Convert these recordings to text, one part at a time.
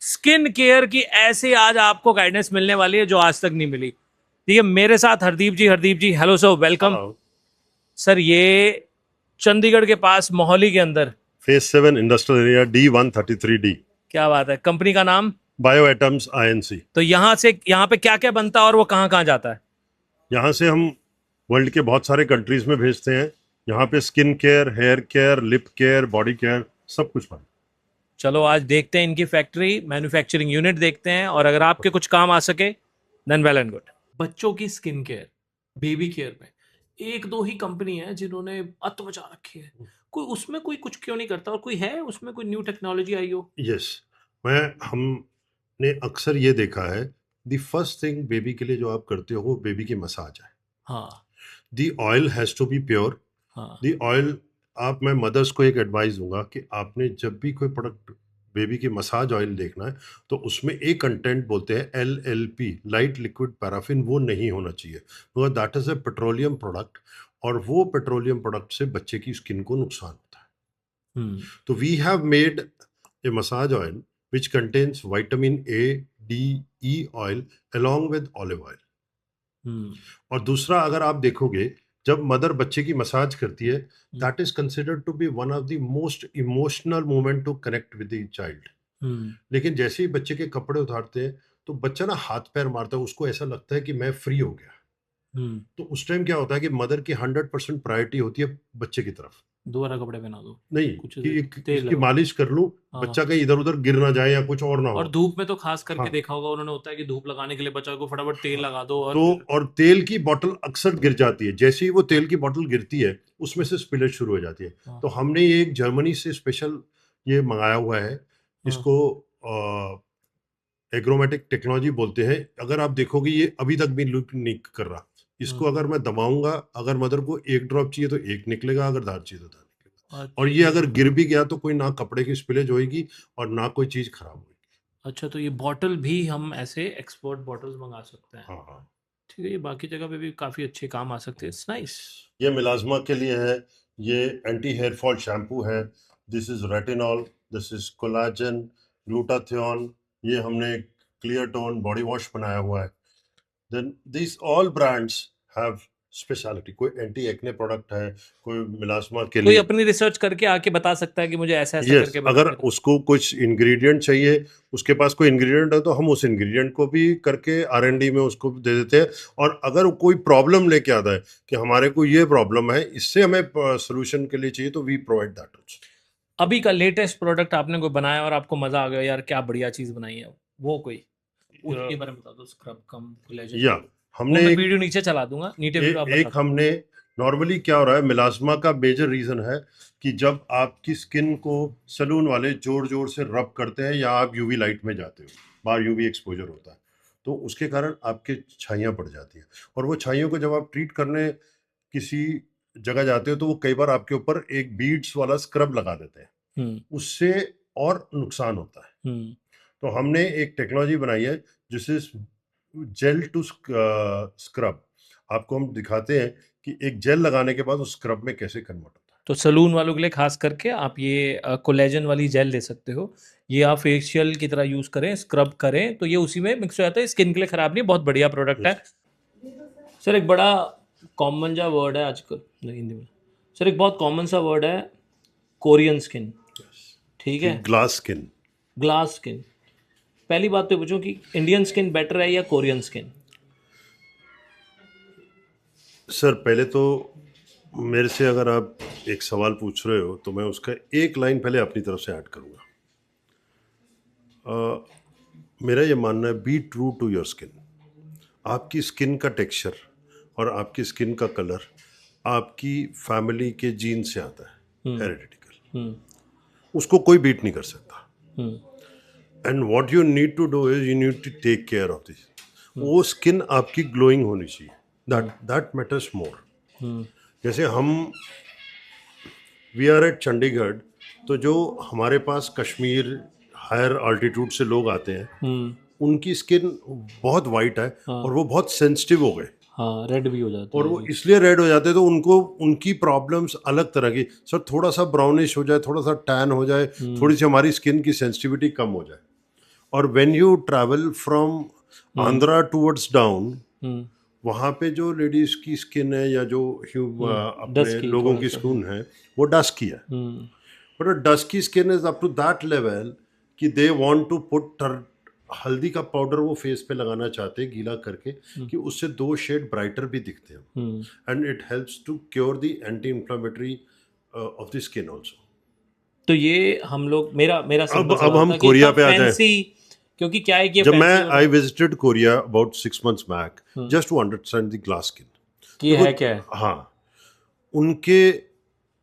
Skin care की ऐसे आज आपको गाइडेंस मिलने वाली है जो आज तक नहीं मिली। ठीक है, मेरे साथ Hardeep ji. Hardeep ji, hello sir, welcome. Hello. Sir, ये चंडीगढ़ के पास मोहाली के अंदर, फेज 7 इंडस्ट्रियल एरिया D133D। क्या बात है, कंपनी का नाम? Bio atoms INC। तो यहाँ पे क्या क्या बनता है और वो कहाँ कहाँ जाता है? यहाँ से हम वर्ल्ड के बहुत सारे कंट्रीज में भेजते हैं। यहाँ पे skin care, hair care, lip care, body care सब कुछ बनता चलो आज देखते हैं इनकी फैक्ट्री, मैन्युफैक्चरिंग यूनिट देखते हैं, और अगर आपके कुछ काम आ सके देन वेल एंड गुड। बच्चों की स्किन केयर, बेबी केयर में एक दो ही कंपनी है जिन्होंने अत मचा रखी है। कोई उसमें कोई कुछ क्यों नहीं करता, और कोई है उसमें कोई न्यू टेक्नोलॉजी आई हो? है। यस, मैं हमने अक्सर ये देखा है, द फर्स्ट थिंग बेबी के लिए जो आप करते हो वो बेबी की मसाज है। हाँ। The oil has to be pure. हाँ। दी ऑयल, आप मैं मदर्स को एक एडवाइस दूंगा कि आपने जब भी कोई प्रोडक्ट बेबी की मसाज ऑयल देखना है तो उसमें एक कंटेंट बोलते हैं LLP, लाइट लिक्विड पैराफिन, वो नहीं होना चाहिए, because that is a petroleum product, और वो पेट्रोलियम प्रोडक्ट से बच्चे की स्किन को नुकसान होता है। हम्म। तो we have made a massage oil which contains vitamin A, D, E oil along with olive oil. Hmm. और दूसरा, अगर आप देखोगे, जब मदर बच्चे की मसाज करती है, that is considered to be one of the most emotional moment to connect with the child. Hmm. लेकिन जैसे ही बच्चे के कपड़े उतारते हैं तो बच्चा ना हाथ पैर मारता है, उसको ऐसा लगता है कि मैं फ्री हो गया। हम्म। तो उस टाइम क्या होता है कि मदर की 100% प्रायोरिटी होती है बच्चे की तरफ। दोबारा कपड़े पहना दो, नहीं कुछ कि तेल इसकी लगाओ। मालिश कर लूं, हाँ। बच्चा कहीं इधर उधर गिर ना जाए या कुछ और ना और हो। धूप में तो खास करके हाँ। देखा होगा उन्होंने, होता है कि धूप लगाने के लिए बच्चा को फटाफट तेल हाँ। लगा दो और तो फिर। और तेल की बोतल अक्सर गिर जाती है, जैसे ही वो तेल की बोतल गिरती है उसमें से स्पिलेज शुरू हो जाती है। हाँ। तो हमने ये एक जर्मनी से स्पेशल ये मंगाया हुआ है। हाँ। इसको एग्रोमेटिक टेक्नोलॉजी बोलते हैं। अगर आप देखोगे ये अभी तक भी लीक नहीं कर रहा। इसको हाँ। अगर मैं दबाऊंगा, अगर मदर को एक ड्रॉप चाहिए तो एक निकलेगा, अगर दार चाहिए तो दार निकलेगा। और ये अच्छा। अगर गिर भी गया तो कोई ना कपड़े की स्पिलेज होगी और ना कोई चीज खराब होगी। अच्छा, तो ये बॉटल भी हम ऐसे एक्सपोर्ट बॉटल्स मंगा सकते हैं? हाँ हाँ। ठीक है, ये बाकी जगह पे भी काफ़ी अच्छे काम आ सकते हैं। It's nice. ये मिलाजमा के लिए है। ये एंटी हेयर फॉल शैम्पू है। This is retinol, this is collagen, glutathione. ये हमने क्लियर टोन बॉडी वॉश बनाया हुआ है। Then this all brands have speciality. कोई एंटी एक्ने प्रोडक्ट है, कोई मिलाजमा के कोई लिए। अपनी रिसर्च करके आके बता सकता है कि मुझे ऐसा ऐसा यस, करके बता अगर के दो। उसको कुछ इंग्रेडिएंट चाहिए, उसके पास कोई इंग्रेडिएंट है तो हम उस इंग्रेडिएंट को भी करके R&D में उसको दे देते हैं। और अगर कोई प्रॉब्लम लेके आता है कि हमारे को ये प्रॉब्लम है, इससे हमें सोल्यूशन के लिए चाहिए, तो वी प्रोवाइड दैट ऑल्सो। अभी का लेटेस्ट प्रोडक्ट आपने कोई बनाया और आपको मजा आ गया, यार क्या बढ़िया चीज बनाई है, वो कोई उसके बारे में बता दो। स्क्रब कम कोलेजन या वाली, वो हमने मैं एक वीडियो नीचे चला दूंगा, नीचे वीडियो आप बता एक दो। हमने नॉर्मली क्या हो रहा है, मिलाजमा का मेजर रीजन है कि जब आपकी स्किन को सलून वाले जोर जोर से रब करते हैं या आप यूवी लाइट में जाते हो, बाहर यूवी एक्सपोजर होता है, तो उसके कारण आपके छाइयाँ पड़ जाती हैं। और वो छाइयों को जब आप ट्रीट करने किसी जगह जाते हो तो वो कई बार आपके ऊपर एक बीड्स वाला स्क्रब लगा देते हैं, हम्म। उससे और नुकसान होता है। हम्म। तो हमने एक टेक्नोलॉजी बनाई है जिससे जेल टू स्क्रब, आपको हम दिखाते हैं कि एक जेल लगाने के बाद उस स्क्रब में कैसे कन्वर्ट होता तो सलून वालों के लिए खास करके आप ये कोलेजन वाली जेल ले सकते हो। ये आप फेशियल की तरह यूज करें, स्क्रब करें तो ये उसी में मिक्स हो जाता है, स्किन के लिए खराब नहीं, बहुत बढ़िया प्रोडक्ट है। है। सर, एक बड़ा कॉमन सा वर्ड है आजकल हिंदी में। सर, एक बहुत कॉमन सा वर्ड है, कोरियन स्किन। ठीक है, ग्लास स्किन। Glass skin. पहली बात तो पूछूं कि इंडियन स्किन बेटर है या कोरियन स्किन? सर, पहले तो मेरे से अगर आप एक सवाल पूछ रहे हो तो मैं उसका एक लाइन पहले अपनी तरफ से ऐड करूंगा। मेरा ये मानना है, be true to your skin. आपकी स्किन का टेक्सचर और आपकी स्किन का कलर आपकी फैमिली के जीन से आता है, हम्म। हेरिडिटिकल। हम्म। उसको कोई बीट नहीं कर सकता। Hmm. And what you need to do is you need to take care of this. वो स्किन आपकी ग्लोइंग होनी चाहिए, that that matters more. Hmm. जैसे हम वी आर एट चंडीगढ़, तो जो हमारे पास कश्मीर हायर अल्टीट्यूड से लोग आते हैं, हम्म। उनकी स्किन बहुत वाइट है हाँ। और वो बहुत सेंसिटिव हो गए, हाँ, रेड भी हो जाती और है वो जी। इसलिए रेड हो जाते हैं। तो उनको उनकी प्रॉब्लम्स अलग तरह की, सर थोड़ा सा ब्राउनिश हो जाए, थोड़ा सा टैन हो जाए, हम्म। थोड़ी सी हमारी स्किन की सेंसिटिविटी कम हो जाए, और when you travel from Andhra towards down, hmm, वहाँ पे जो लेडीज की स्किन है या जो अपने dusky लोगों थोड़ा की सा। स्किन है वो डस्की है, hmm, but dusky skin is up to that level कि दे वांट टू पुट हल्दी का पाउडर वो फेस पे लगाना चाहते हैं गीला करके कि उससे 2 शेड ब्राइटर भी दिखते हैं, hmm. And it helps to cure the anti inflammatory of the skin also. तो ये हम लोग, मेरा मेरा सिंपल अब सवाल हम था कि कोरिया इतना पे आ जाएं। फैंसी, क्योंकि क्या है कि ये जब मैं फैंसी आई होना visited Korea about 6 months back just to understand the glass skin. कि ये है क्या है। हाँ, उनके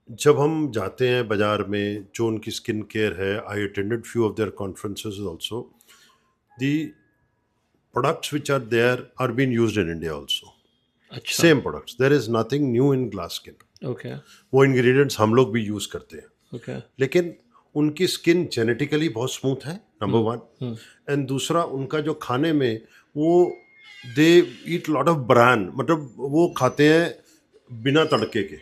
जब हम जाते हैं बाजार में, जो उनकी स्किन केयर है, I attended few of their conferences also, the products which are there are being used in India also, अच्छा। Same products, there is nothing new in glass skin. Okay. वो इंग्रेडिएंट्स हम लोग भी use करते हैं, okay. लेकिन उनकी skin genetically बहुत स्मूथ है, नंबर वन, एंड दूसरा उनका जो खाने में वो they eat lot of bran, मतलब वो खाते हैं बिना तड़के के,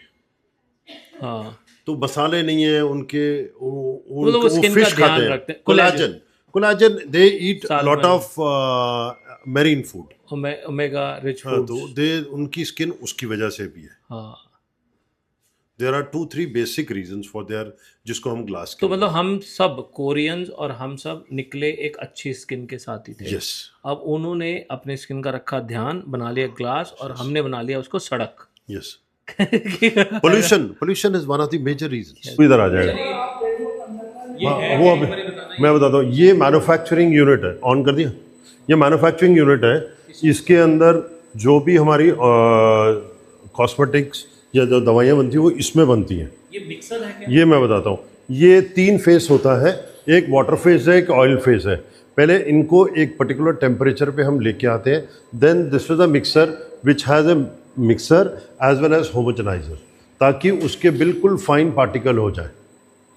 हाँ, तो मसाले नहीं है उनके, मतलब वो वो स्किन का फिश खाते ध्यान हैं, रखते हैं। Collagen, collagen, they eat lot salmon, of marine food, omega rich हाँ, तो फूड्स। दे उनकी स्किन उसकी वजह से भी है। हाँ, there are 2-3 basic reasons for there, जिसको हम ग्लास तो के, मतलब हम सब कोरियंस और हम सब निकले एक अच्छी स्किन के साथ ही थे। यस अब उन्होंने अपने स्किन का रखा ध्यान, बना लिया ग्लास, और हमने बना लिया उसको सड़क। Yes, pollution is one of the major reasons. इधर आ जाएगा। हाँ, वो अभी मैं बताता हूँ, ये मैन्युफैक्चरिंग यूनिट है, ऑन कर दिया, ये मैन्युफैक्चरिंग यूनिट है, इसके अंदर जो भी हमारी कॉस्मेटिक्स या जो दवाइयाँ बनती हैं वो इसमें बनती हैं। ये मिक्सर है क्या? ये मैं बताता हूँ, ये 3 फेस होता है, एक वाटर फेस है, एक ऑयल फेस है। पहले इनको एक पर्टिकुलर टेम्परेचर पे हम लेके आते हैं, then this is a mixer which has a mixer as well as homogeniser, ताकि उसके बिल्कुल फाइन पार्टिकल हो जाए।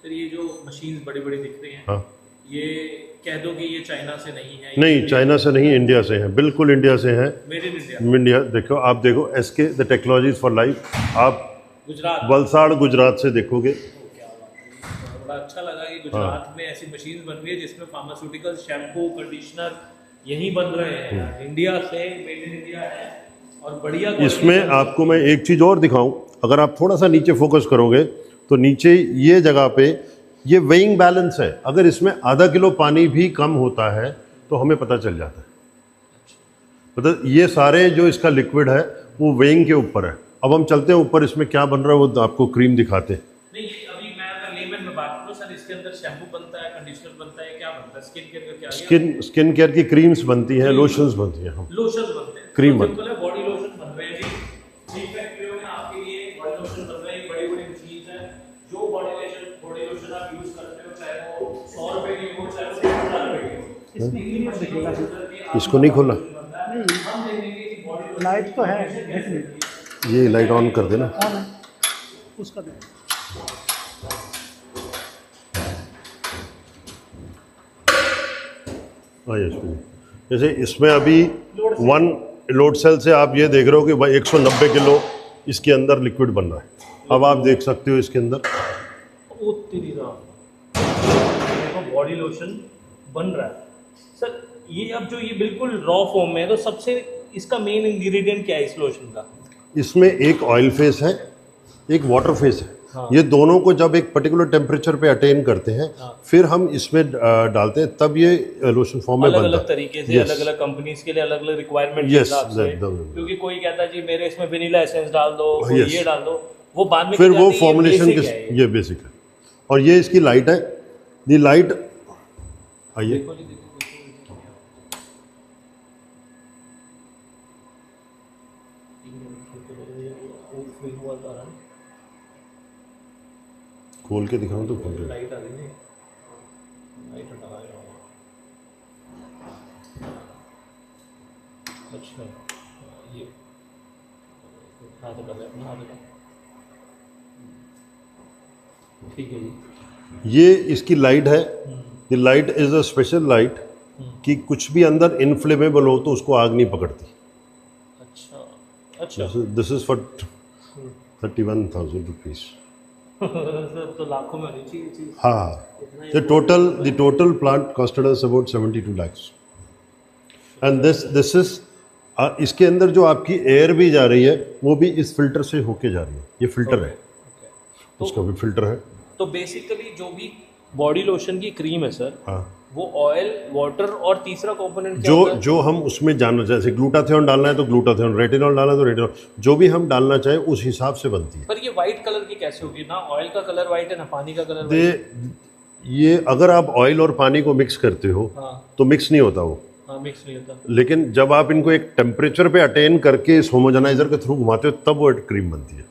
सर ये जो मशीन्स बड़ी बड़ी दिख रही हैं, हाँ, ये कह दो कि ये चाइना से नहीं है, नहीं चाइना से नहीं, इंडिया से है, बिल्कुल इंडिया से है। मेड इन इंडिया, इंडिया देखो, आप देखो SK the technologies for life, आप गुजरात। वलसाड़ गुजरात से देखोगे। क्या बात है, बड़ा अच्छा लगा कि गुजरात में ऐसी मशीन बन रही है जिसमें फार्मास्यूटिकल, शैम्पू, कंडीशनर यही बन रहे हैं यार। इंडिया से, मेड इन इंडिया है, और बढ़िया इसमें आपको मैं एक चीज़ और दिखाऊं, अगर आप थोड़ा सा नीचे फोकस करोगे तो नीचे ये जगह पे ये वेइंग बैलेंस है, अगर इसमें आधा किलो पानी भी कम होता है तो हमें पता चल जाता है। मतलब ये सारे जो इसका लिक्विड है वो वेइंग के ऊपर है। अब हम चलते हैं ऊपर, इसमें क्या बन रहा है वो आपको क्रीम दिखाते हैं। नहीं, ये अभी मैं अगर लेमन में बात करूं सर, इसके अंदर शैम्पू बनता है, कंडीशनर बनता है, क्या बनता है, स्किन केयर का क्या? स्किन केयर की क्रीम्स बनती हैं, लोशंस बनती हैं, हम लोशन बनते हैं, क्रीम सिंपल है, बॉडी लोशन बन रहे हैं जी। ठीक फैक्ट्रियों में आपके लिए बॉडी लोशन बन रहे हैं, बड़ी बड़ी मशीन है, जो बॉडी लोशन आप यूज करते हो, चाहे वो 100 रुपए की हो, चाहे वो 1000 रुपए की हो, इसको नहीं खोला, हम देखेंगे कि बॉडी लाइट तो है, देख लीजिए। ये लाइट ऑन कर देना। ऑन है, उसका भी। हाँ, यस, जैसे इसमें अभी 1 लोड सेल से आप ये देख रहे हो कि भाई 190 किलो इसके अंदर लिक्विड बन रहा है। अब आप देख सकते हो इसके अंदर ओ तेरी राम, देखो बॉडी लोशन बन रहा है सर। ये अब जो ये बिल्कुल रॉ फॉर्म में है, तो सबसे इसका मेन इंग्रेडिएंट क्या है इस लोशन का? इसमें एक ऑयल फेस है, एक वाटर फेस है। हाँ। ये दोनों को जब एक पर्टिकुलर टेम्परेचर पे अटेन करते हैं, हाँ। फिर हम इसमें डालते हैं, तब ये लोशन फॉर्म में अलग बनता अलग है। तरीके से, Yes. अलग अलग कंपनीज के लिए अलग अलग रिक्वायरमेंट के Yes, हिसाब से। एकदम। क्योंकि कोई कहता है जी मेरे इसमें वेनिला एसेंस डाल दो, कोई Yes. ये डाल दो, वो बाद में फिर क्या वो कहते हैं, फॉर्मुलेशन ये के basic है ये। ये बेसिक है। और ये इसकी लाइट है, दी लाइट, आइए देखो जी, देखो, खोल के दिखाऊं तो खोल के। लाइट आ रही है, लाइट हटा रहा हूँ। अच्छा, ये हाथ कर ले अपना, हाथ कर, ठीक है जी। ये इसकी लाइट है, the light is a special light कि कुछ भी अंदर इनफ्लेमेबल हो तो उसको आग नहीं पकड़ती। अच्छा अच्छा, this is for 31,000 rupees. Sir तो लाखों में होनी चाहिए ये चीज। हाँ, the total plant costed us about 72 lakhs. And this is इसके अंदर जो आपकी एयर भी जा रही है वो भी इस फिल्टर से होके जा रही है। ये फिल्टर है, तो उसका भी फिल्टर है। तो बेसिकली जो भी बॉडी लोशन की क्रीम है सर, हाँ, वो ऑयल, वाटर और तीसरा कंपोनेंट क्या होता है? जो हम उसमें जानना चाहे, जैसे ग्लूटाथियोन डालना है तो ग्लूटाथियोन, रेटिनॉल डालना है तो रेटिनॉल, जो भी हम डालना चाहे उस हिसाब से बनती है। पर ये व्हाइट कलर की कैसे होगी? ना ऑयल का कलर व्हाइट है ना पानी का कलर दे व्हाइट। ये अगर आप ऑयल और पानी को मिक्स करते हो हाँ तो मिक्स नहीं होता वो, हाँ, मिक्स नहीं होता। लेकिन जब आप इनको एक टेम्परेचर पे अटेन करके इस होमोजेनाइजर के थ्रू घुमाते हो तब वो क्रीम बनती है।